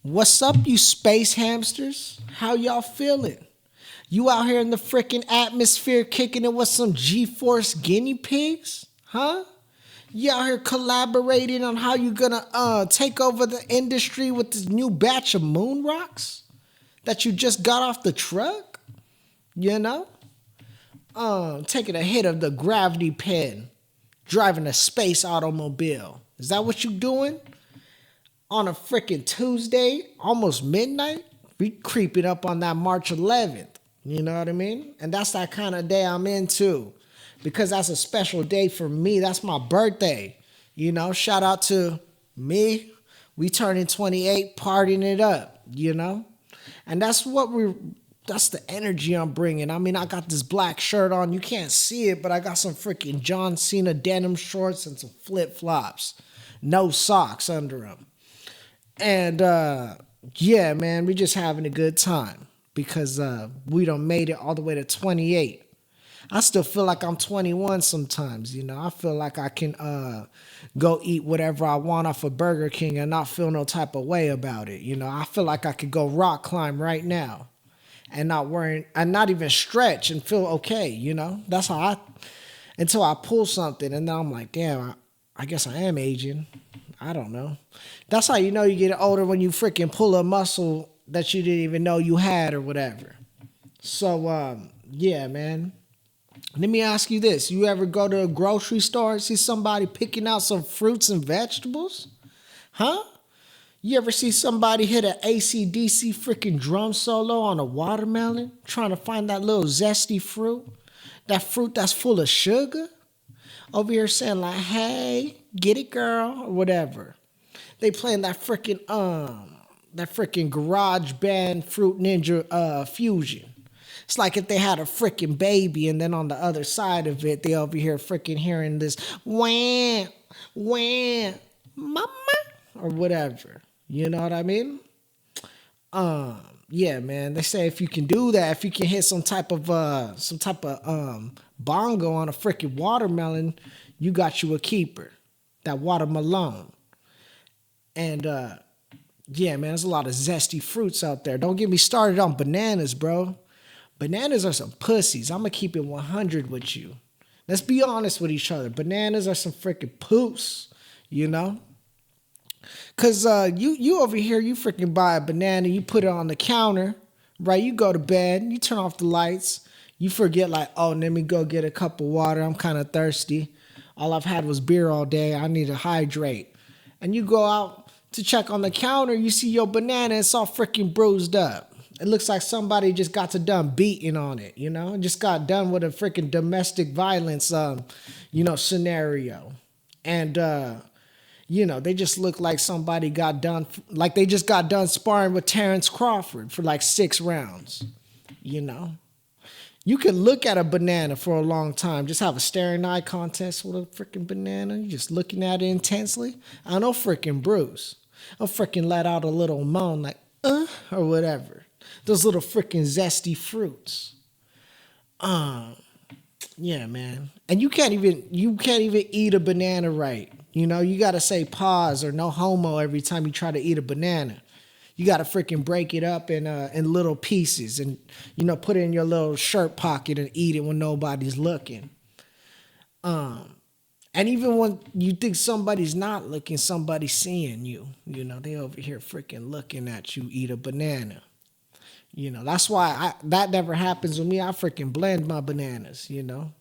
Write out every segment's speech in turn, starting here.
What's up, you space hamsters? How y'all feeling? You out here in the freaking atmosphere kicking it with some G-Force guinea pigs? Huh? You out here collaborating on how you gonna take over the industry with this new batch of moon rocks that you just got off the truck? You know? Taking a hit of the gravity pen, driving a space automobile. Is that what you doing? On a freaking Tuesday, almost midnight, we creeping up on that March 11th. You know what I mean? And that's that kind of day I'm into, because that's a special day for me. That's my birthday. You know, shout out to me. We turning 28, partying it up, you know? And that's the energy I'm bringing. I mean, I got this black shirt on. You can't see it, but I got some freaking John Cena denim shorts and some flip-flops. No socks under them. And yeah, man, we just having a good time because we done made it all the way to 28. I still feel like I'm 21 sometimes, you know. I feel like I can go eat whatever I want off of Burger King and not feel no type of way about it, you know. I feel like I could go rock climb right now and not even stretch and feel okay, you know. That's how until I pull something and then I'm like, damn, I guess I am aging. I don't know. That's how you know you get older, when you freaking pull a muscle that you didn't even know you had or whatever. So, yeah, man. Let me ask you this. You ever go to a grocery store and see somebody picking out some fruits and vegetables? Huh? You ever see somebody hit an AC/DC freaking drum solo on a watermelon, trying to find that little zesty fruit? That fruit that's full of sugar? Over here saying like, hey, get it, girl, or whatever. They playing that freaking garage band Fruit Ninja Fusion. It's like if they had a freaking baby and then on the other side of it, they over here freaking hearing this wham, wham, mama, or whatever. You know what I mean? Yeah, man. They say if you can do that, if you can hit some type of bongo on a freaking watermelon, you got you a keeper. That watermelon. And yeah, man, there's a lot of zesty fruits out there. Don't get me started on bananas, bro. Bananas are some pussies. I'm gonna keep it 100 with you. Let's be honest with each other. Bananas are some freaking poos, you know? Cause you over here, you freaking buy a banana, you put it on the counter, right? You go to bed, you turn off the lights, you forget like, oh, let me go get a cup of water. I'm kind of thirsty. All I've had was beer all day. I need to hydrate. And you go out to check on the counter, you see your banana, it's all freaking bruised up. It looks like somebody just got to done beating on it, you know? Just got done with a freaking domestic violence, scenario. And, they just look like somebody got done, like they just got done sparring with Terrence Crawford for like 6 rounds, you know? You can look at a banana for a long time, just have a staring eye contest with a freaking banana. You're just looking at it intensely. I know freaking Bruce. I'll freaking let out a little moan like, or whatever. Those little freaking zesty fruits. Yeah, man. And you can't even eat a banana right. You know, you gotta say pause or no homo every time you try to eat a banana. You gotta freaking break it up in little pieces and, put it in your little shirt pocket and eat it when nobody's looking. And even when you think somebody's not looking, somebody's seeing you. You know, they over here freaking looking at you eat a banana. You know, that's why that never happens with me. I freaking blend my bananas, you know.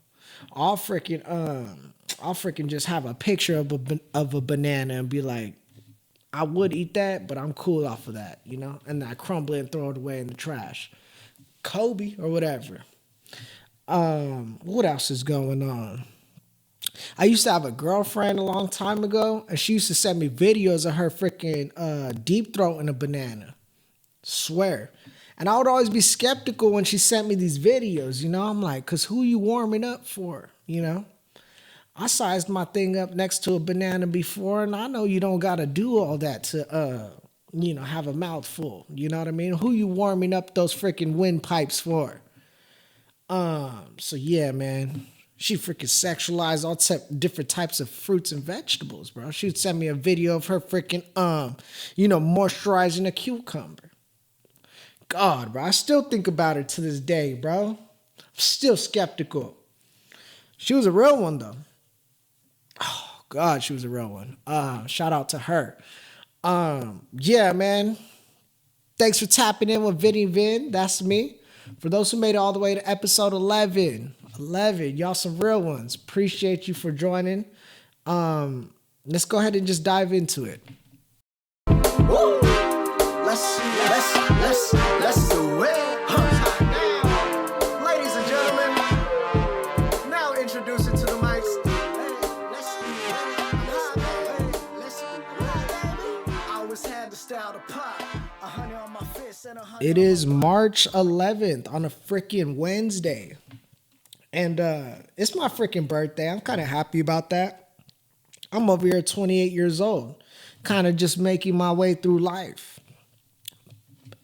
I'll freaking just have a picture of a banana and be like, I would eat that, but I'm cool off of that, you know? And I crumble it and throw it away in the trash. Kobe or whatever. What else is going on? I used to have a girlfriend a long time ago, and she used to send me videos of her freaking deep throating a banana. Swear. And I would always be skeptical when she sent me these videos, you know? I'm like, because who you warming up for, you know? I sized my thing up next to a banana before, and I know you don't got to do all that to, have a mouthful. You know what I mean? Who you warming up those freaking windpipes for? So, yeah, man. She freaking sexualized all different types of fruits and vegetables, bro. She'd send me a video of her freaking, moisturizing a cucumber. God, bro, I still think about it to this day, bro. I'm still skeptical. She was a real one, though. Oh, God, she was a real one. Shout out to her. Yeah, man. Thanks for tapping in with VinnyVin. That's me. For those who made it all the way to episode 11, y'all some real ones. Appreciate you for joining. Let's go ahead and just dive into it. Woo! Let's do it. Ladies and gentlemen, now introducing to the mics. I always had the style to pop. 100 on my fist and 100. It is March 11th on a freaking Wednesday. And it's my freaking birthday. I'm kind of happy about that. I'm over here 28 years old, kind of just making my way through life,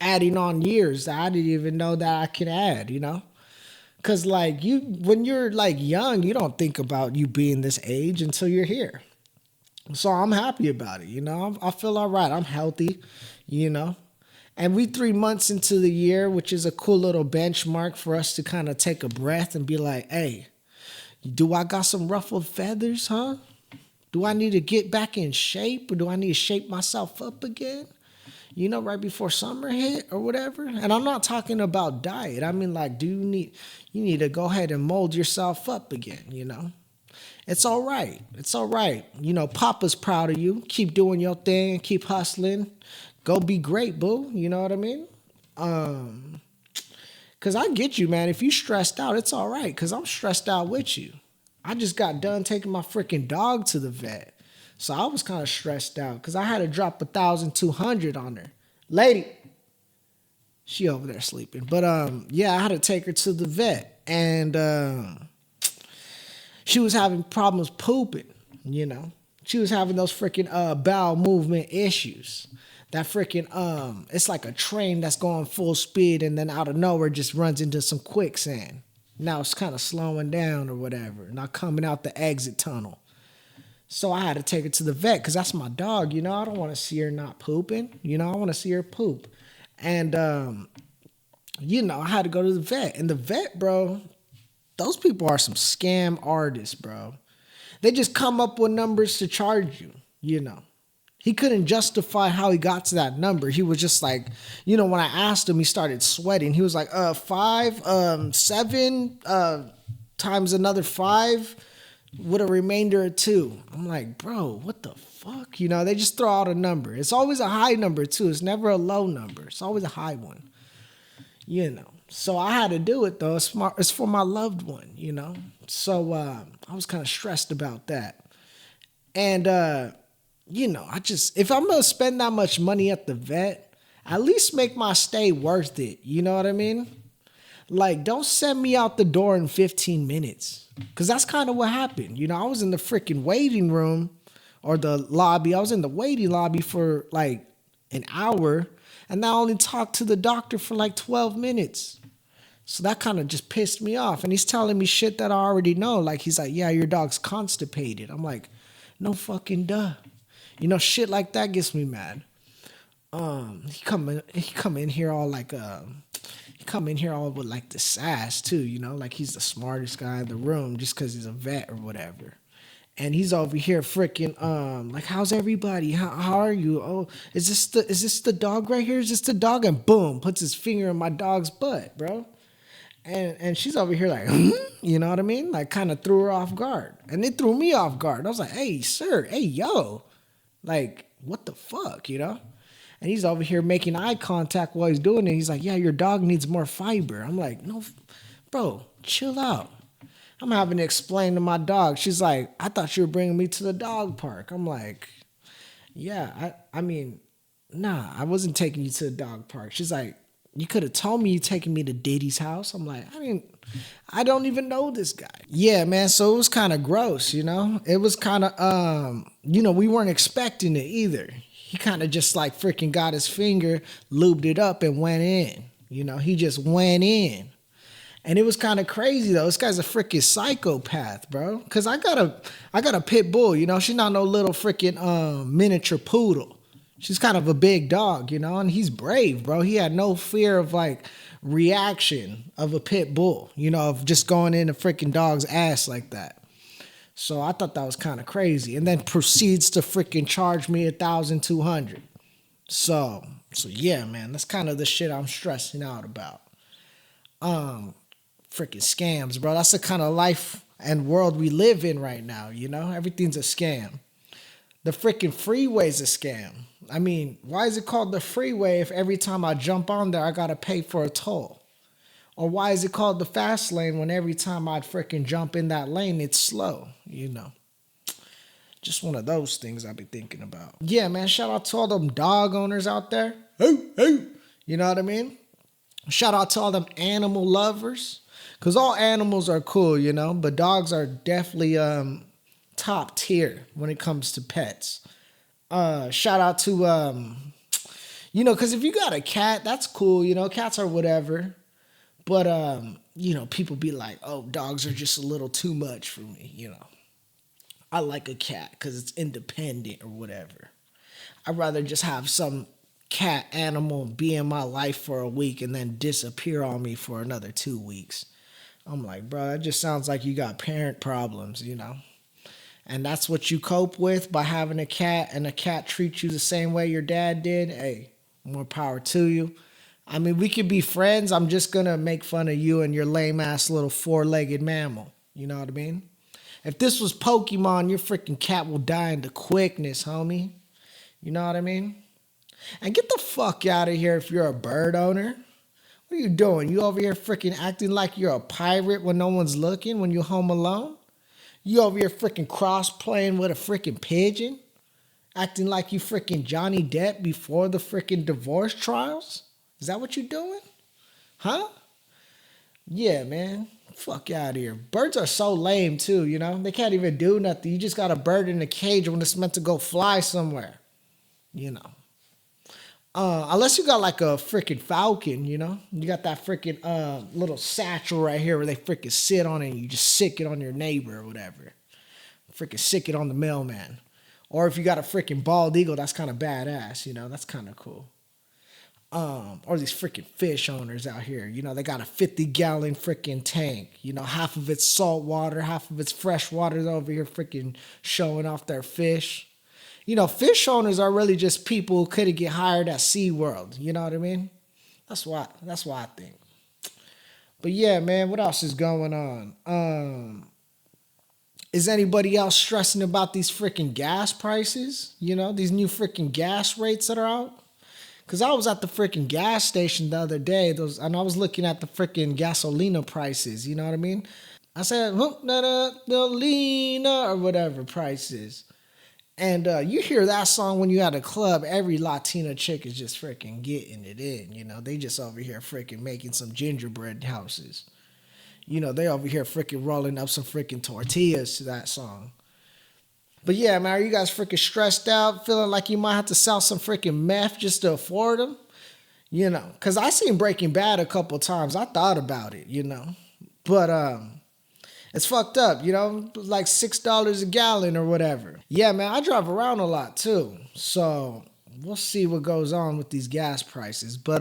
adding on years that I didn't even know that I could add, you know? Because, like, when you're, like, young, you don't think about you being this age until you're here. So I'm happy about it, you know? I feel all right. I'm healthy, you know? And we 3 months into the year, which is a cool little benchmark for us to kind of take a breath and be like, hey, do I got some ruffled feathers, huh? Do I need to get back in shape, or do I need to shape myself up again? You know, right before summer hit or whatever. And I'm not talking about diet. I mean, like, you need to go ahead and mold yourself up again, you know? It's all right. It's all right. You know, Papa's proud of you. Keep doing your thing. Keep hustling. Go be great, boo. You know what I mean? Because I get you, man. If you stressed out, it's all right, because I'm stressed out with you. I just got done taking my freaking dog to the vet. So I was kind of stressed out because I had to drop 1,200 on her. Lady, she over there sleeping. But yeah, I had to take her to the vet. And she was having problems pooping, you know. She was having those freaking bowel movement issues. That freaking, it's like a train that's going full speed and then out of nowhere just runs into some quicksand. Now it's kind of slowing down or whatever, not coming out the exit tunnel. So I had to take her to the vet because that's my dog, you know. I don't want to see her not pooping, you know. I want to see her poop. And, you know, I had to go to the vet. And the vet, bro, those people are some scam artists, bro. They just come up with numbers to charge you, you know. He couldn't justify how he got to that number. He was just like, you know, when I asked him, he started sweating. He was like, 7 times another 5 with a remainder of 2. I'm like, bro, what the fuck? You know, they just throw out a number. It's always a high number, too. It's never a low number. It's always a high one, you know. So I had to do it, though. It's for my loved one, you know. So I was kind of stressed about that. And, you know, if I'm going to spend that much money at the vet, at least make my stay worth it. You know what I mean? Like, don't send me out the door in 15 minutes. Because that's kind of what happened. You know, I was in the freaking waiting room or the lobby. I was in the waiting lobby for like an hour. And I only talked to the doctor for like 12 minutes. So that kind of just pissed me off. And he's telling me shit that I already know. Like, he's like, yeah, your dog's constipated. I'm like, no fucking duh. You know, shit like that gets me mad. He come in here all like he come in here all with like the sass too, you know, like he's the smartest guy in the room just because he's a vet or whatever. And he's over here freaking like, how's everybody? How are you? Oh, is this the dog right here? Is this the dog? And boom, puts his finger in my dog's butt, bro. And she's over here like, you know what I mean? Like, kind of threw her off guard. And it threw me off guard. I was like, hey, sir, hey, yo. Like, what the fuck, you know? And he's over here making eye contact while he's doing it. He's like, yeah, your dog needs more fiber. I'm like, no, bro, chill out. I'm having to explain to my dog. She's like, I thought you were bringing me to the dog park. I'm like, yeah, I mean, nah, I wasn't taking you to the dog park. She's like, you could have told me you taking me to Diddy's house. I'm like, I don't even know this guy. Yeah, man. So it was kind of gross, you know? It was kind of, you know, we weren't expecting it either. He kind of just like freaking got his finger, lubed it up and went in. You know, he just went in. And it was kind of crazy though. This guy's a freaking psychopath, bro. Cause I got a pit bull, you know. She's not no little freaking miniature poodle. She's kind of a big dog, you know, and he's brave, bro. He had no fear of like reaction of a pit bull, you know, of just going in a freaking dog's ass like that. So I thought that was kind of crazy. And then proceeds to freaking charge me 1,200. So yeah, man, that's kind of the shit I'm stressing out about. Freaking scams, bro. That's the kind of life and world we live in right now, you know? Everything's a scam. The freaking freeway's a scam. I mean, why is it called the freeway if every time I jump on there, I got to pay for a toll? Or why is it called the fast lane when every time I freaking jump in that lane, it's slow, you know? Just one of those things I be thinking about. Yeah, man, shout out to all them dog owners out there. Hey. You know what I mean? Shout out to all them animal lovers. Because all animals are cool, you know? But dogs are definitely top tier when it comes to pets. Shout out to, you know, because if you got a cat, that's cool, you know? Cats are whatever. But, you know, people be like, oh, dogs are just a little too much for me, you know? I like a cat because it's independent or whatever. I'd rather just have some cat animal be in my life for a week and then disappear on me for another 2 weeks. I'm like, bro, that just sounds like you got parent problems, you know? And that's what you cope with by having a cat, and a cat treats you the same way your dad did. Hey, more power to you. I mean, we could be friends. I'm just going to make fun of you and your lame-ass little four-legged mammal. You know what I mean? If this was Pokemon, your freaking cat will die into quickness, homie. You know what I mean? And get the fuck out of here if you're a bird owner. What are you doing? You over here freaking acting like you're a pirate when no one's looking, when you're home alone? You over here freaking cross-playing with a freaking pigeon? Acting like you freaking Johnny Depp before the freaking divorce trials? Is that what you're doing? Huh? Yeah, man. Fuck out of here. Birds are so lame too, you know? They can't even do nothing. You just got a bird in a cage when it's meant to go fly somewhere. You know. Unless you got like a freaking falcon, you know? You got that freaking little satchel right here where they freaking sit on it and you just sick it on your neighbor or whatever. Freaking sick it on the mailman. Or if you got a freaking bald eagle, that's kind of badass, you know? That's kind of cool. Or these freaking fish owners out here, you know, they got a 50-gallon freaking tank, you know, half of it's salt water, half of it's fresh water. They're over here freaking showing off their fish. You know, fish owners are really just people who couldn't get hired at SeaWorld, you know what I mean? That's why I think. But yeah, man, what else is going on? Is anybody else stressing about these freaking gas prices? You know, these new freaking gas rates that are out? Because I was at the freaking gas station the other day, and I was looking at the freaking gasolina prices, you know what I mean? I said, gasolina, or whatever prices. And you hear that song when you're at a club, every Latina chick is just freaking getting it in, you know? They just over here freaking making some gingerbread houses. You know, they over here freaking rolling up some freaking tortillas to that song. But yeah, man, are you guys freaking stressed out, feeling like you might have to sell some freaking meth just to afford them? You know, because I seen Breaking Bad a couple times. I thought about it, you know. But it's fucked up, you know, like $6 a gallon or whatever. Yeah, man, I drive around a lot too. So we'll see what goes on with these gas prices. But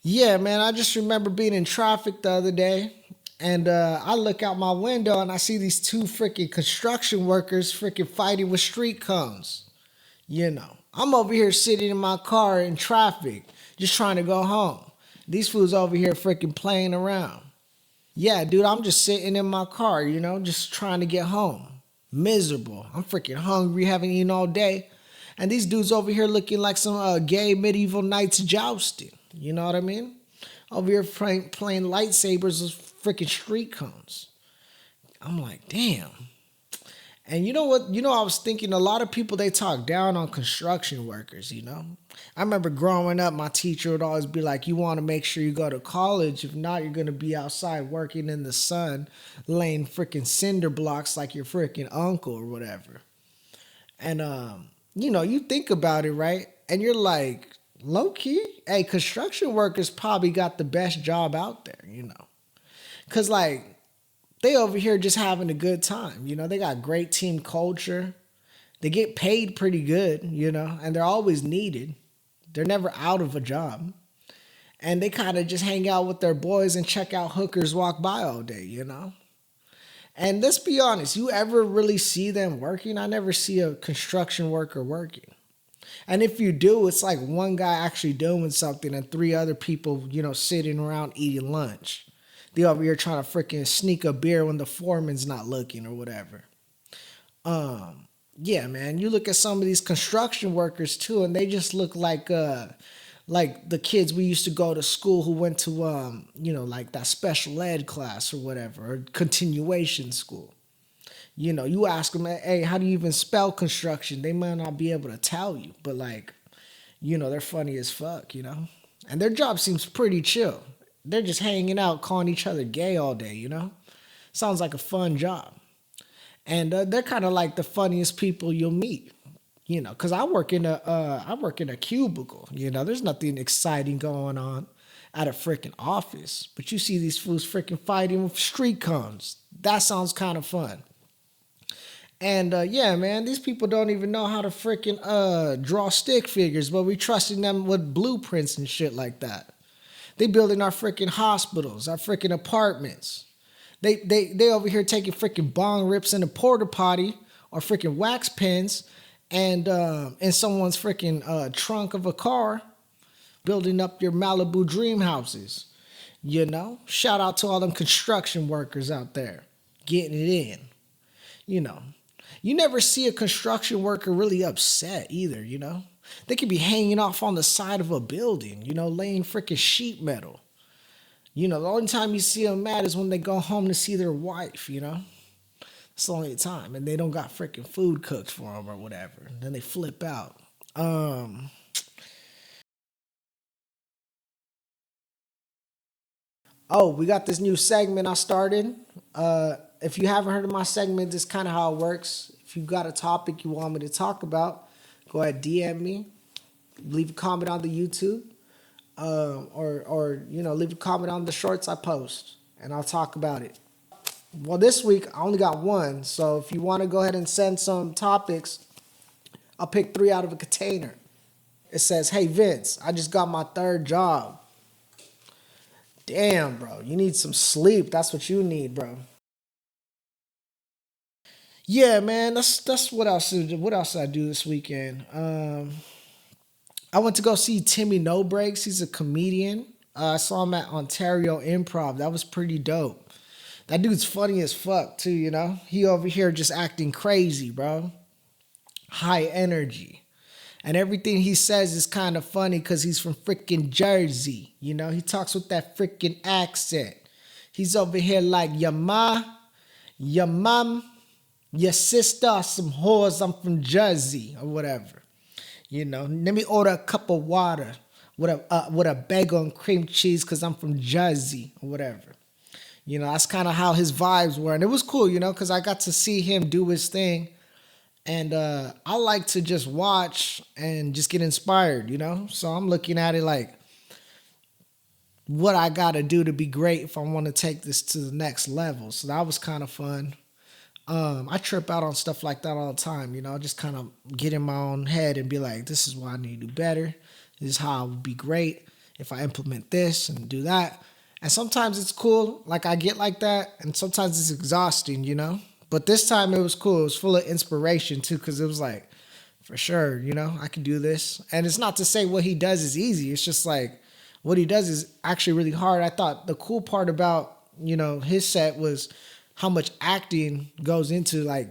yeah, man, I just remember being in traffic the other day. And I look out my window and I see these two freaking construction workers freaking fighting with street cones. You know, I'm over here sitting in my car in traffic, just trying to go home. These fools over here freaking playing around. Yeah, dude, I'm just sitting in my car, you know, just trying to get home. Miserable. I'm freaking hungry, haven't eaten all day. And these dudes over here looking like some gay medieval knights jousting. You know what I mean? Over here playing lightsabers with freaking street cones. I'm like, damn. And you know what? You know, I was thinking a lot of people, they talk down on construction workers, you know? I remember growing up, my teacher would always be like, you want to make sure you go to college. If not, you're going to be outside working in the sun, laying freaking cinder blocks like your freaking uncle or whatever. And, you know, you think about it, right? And you're like, Low key, hey, construction workers probably got the best job out there, you know. Cause like they over here just having a good time, you know. They got great team culture. They get paid pretty good, you know, and they're always needed. They're never out of a job. And they kind of just hang out with their boys and check out hookers walk by all day, you know. And let's be honest, you ever really see them working? I never see a construction worker working. And if you do, it's like one guy actually doing something and three other people, you know, sitting around eating lunch. They over here trying to freaking sneak a beer when the foreman's not looking or whatever. Yeah, man, you look at some of these construction workers too, and they just look like the kids we used to go to school who went to you know, like that special ed class or whatever, or continuation school. You know, you ask them, hey, how do you even spell construction? They might not be able to tell you, but like, you know, they're funny as fuck, you know? And their job seems pretty chill. They're just hanging out, calling each other gay all day, you know? Sounds like a fun job. And they're kind of like the funniest people you'll meet, you know, because I work in a cubicle, you know. There's nothing exciting going on at a freaking office, but you see these fools freaking fighting with street cones. That sounds kind of fun. And yeah, man, these people don't even know how to freaking draw stick figures, but we trusting them with blueprints and shit like that. They building our freaking hospitals, our freaking apartments. They over here taking freaking bong rips in a porta potty or freaking wax pens and in someone's freaking trunk of a car, building up your Malibu dream houses. You know, shout out to all them construction workers out there getting it in. You know, you never see a construction worker really upset either, you know. They could be hanging off on the side of a building, you know, laying freaking sheet metal. You know, the only time you see them mad is when they go home to see their wife, you know. It's the only time. And they don't got freaking food cooked for them or whatever. Then they flip out. Oh, we got this new segment I started. If you haven't heard of my segment, this is kind of how it works. If you got a topic you want me to talk about, go ahead, DM me. Leave a comment on the YouTube. Or you know, leave a comment on the shorts I post, and I'll talk about it. Well, this week I only got one, so if you want to go ahead and send some topics, I'll pick three out of a container. It says, "Hey Vince, I just got my third job." Damn, bro, you need some sleep. That's what you need, bro. Yeah, man, that's what else. What else did I do this weekend? I went to go see Timmy No Breaks. He's a comedian. I saw him at Ontario Improv. That was pretty dope. That dude's funny as fuck too, you know? He over here just acting crazy, bro. High energy. And everything he says is kind of funny because he's from freaking Jersey. You know, he talks with that freaking accent. He's over here like, your ma, your mom, your sister are some whores. I'm from Jersey or whatever. You know, let me order a cup of water with a bagel and cream cheese because I'm from Jersey or whatever. You know, that's kind of how his vibes were. And it was cool, you know, because I got to see him do his thing. And I like to just watch and just get inspired, you know? So I'm looking at it like what I got to do to be great if I want to take this to the next level. So that was kind of fun. I trip out on stuff like that all the time, you know, just kind of get in my own head and be like, this is what I need to do better. This is how I would be great if I implement this and do that. And sometimes it's cool, like I get like that, and sometimes it's exhausting, you know. But this time it was cool. It was full of inspiration too, because it was like, for sure, you know, I can do this. And it's not to say what he does is easy. It's just like what he does is actually really hard. I thought the cool part about, you know, his set was how much acting goes into like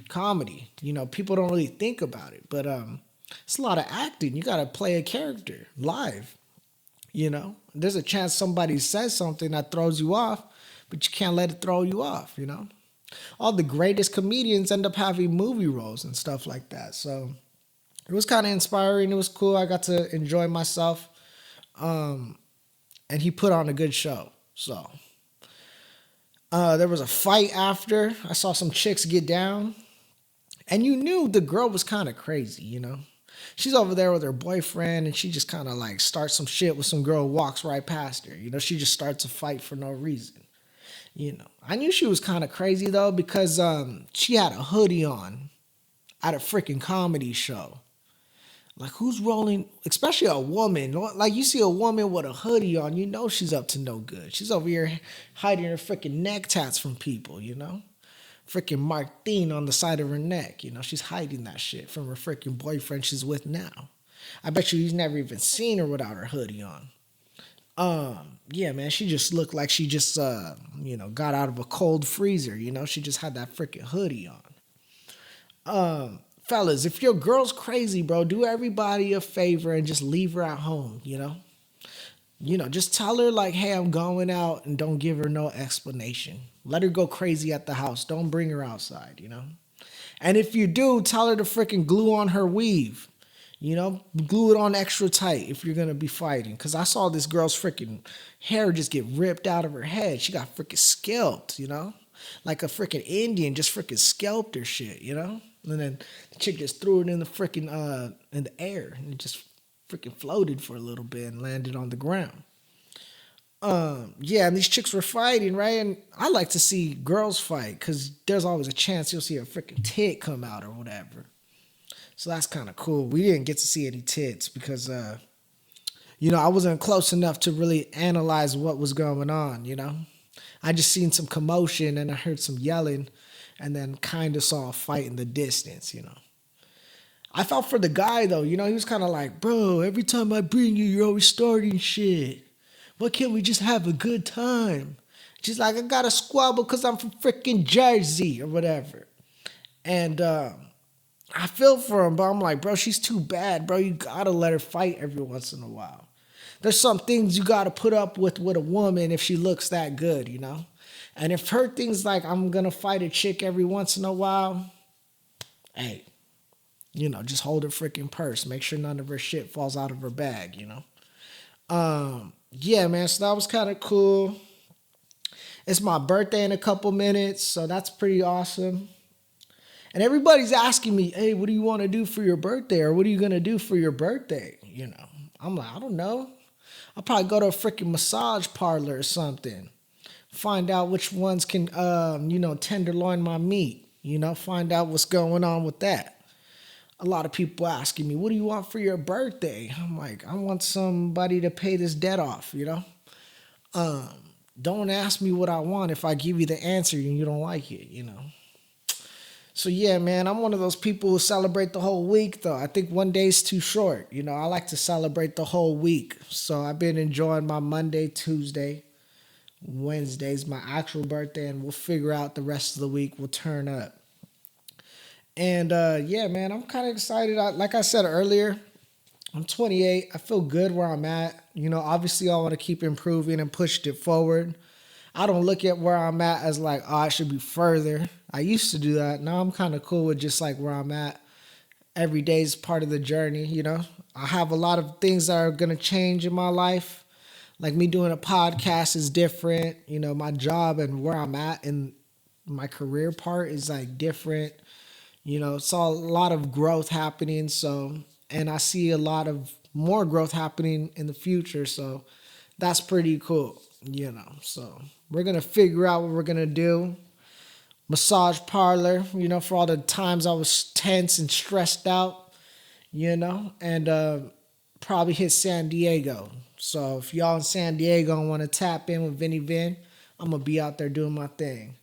comedy. You know, people don't really think about it, but it's a lot of acting. You got to play a character live. You know, there's a chance somebody says something that throws you off, but you can't let it throw you off. You know, all the greatest comedians end up having movie roles and stuff like that. So it was kind of inspiring. It was cool. I got to enjoy myself, and he put on a good show. So. There was a fight after. I saw some chicks get down. And you knew the girl was kind of crazy, you know? She's over there with her boyfriend, and she just kind of like starts some shit with some girl who walks right past her. She just starts a fight for no reason. I knew she was kind of crazy though because she had a hoodie on at a freaking comedy show. Like, who's rolling, especially a woman? Like, you see a woman with a hoodie on, she's up to no good. She's over here hiding her freaking neck tats from people, Freaking Martine on the side of her neck, She's hiding that shit from her freaking boyfriend she's with now. I bet you he's never even seen her without her hoodie on. Yeah, man, she just looked like she just, got out of a cold freezer, She just had that freaking hoodie on. Fellas, if your girl's crazy, bro, do everybody a favor and just leave her at home, just tell her like, hey, I'm going out, and don't give her no explanation. Let her go crazy at the house. Don't bring her outside, And if you do, tell her to freaking glue on her weave. Glue it on extra tight if you're going to be fighting. Because I saw this girl's freaking hair just get ripped out of her head. She got freaking scalped, Like a freaking Indian just freaking scalped her shit, And then the chick just threw it in the freaking, in the air. And it just freaking floated for a little bit and landed on the ground. Yeah, and these chicks were fighting, right? And I like to see girls fight because there's always a chance you'll see a freaking tit come out or whatever. So that's kind of cool. We didn't get to see any tits because, I wasn't close enough to really analyze what was going on, I just seen some commotion and I heard some yelling and then kind of saw a fight in the distance, I felt for the guy, though. He was kind of like, bro, every time I bring you, you're always starting shit. Why can't we just have a good time? She's like, I got to squabble because I'm from freaking Jersey or whatever. And I feel for him, but I'm like, bro, she's too bad, bro. You got to let her fight every once in a while. There's some things you got to put up with a woman if she looks that good, And if her thing's like, I'm going to fight a chick every once in a while, hey, just hold her freaking purse. Make sure none of her shit falls out of her bag, Yeah, man, so that was kind of cool. It's my birthday in a couple minutes, so that's pretty awesome. And everybody's asking me, hey, what do you want to do for your birthday? Or what are you going to do for your birthday? I'm like, I don't know. I'll probably go to a freaking massage parlor or something. Find out which ones can, tenderloin my meat. Find out what's going on with that. A lot of people asking me, what do you want for your birthday? I'm like, I want somebody to pay this debt off, Don't ask me what I want if I give you the answer and you don't like it, So yeah, man, I'm one of those people who celebrate the whole week, though. I think one day's too short. I like to celebrate the whole week. So I've been enjoying my Monday, Tuesday, Wednesday's my actual birthday, and we'll figure out the rest of the week. We'll turn up. And yeah, man, I'm kind of excited. Like I said earlier, I'm 28. I feel good where I'm at. Obviously I want to keep improving and push it forward. I don't look at where I'm at as like, oh, I should be further. I used to do that. Now I'm kind of cool with just like where I'm at. Every day is part of the journey, I have a lot of things that are going to change in my life. Like me doing a podcast is different. My job and where I'm at in my career part is like different. Saw a lot of growth happening. And I see a lot of more growth happening in the future. So that's pretty cool, So we're going to figure out what we're going to do. Massage parlor, for all the times I was tense and stressed out, and probably hit San Diego. So if y'all in San Diego want to tap in with VinnyVin, I'm going to be out there doing my thing.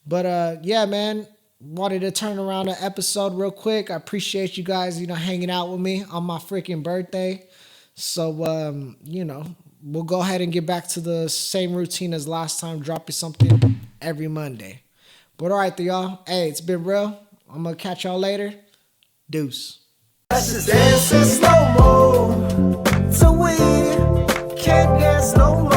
But yeah, man. Wanted to turn around an episode real quick. I appreciate you guys, hanging out with me on my freaking birthday. So, we'll go ahead and get back to the same routine as last time, dropping something every Monday. But all right, y'all. Hey, it's been real. I'm going to catch y'all later. Deuce. Let's just dance in slow-mo till we can't dance no more.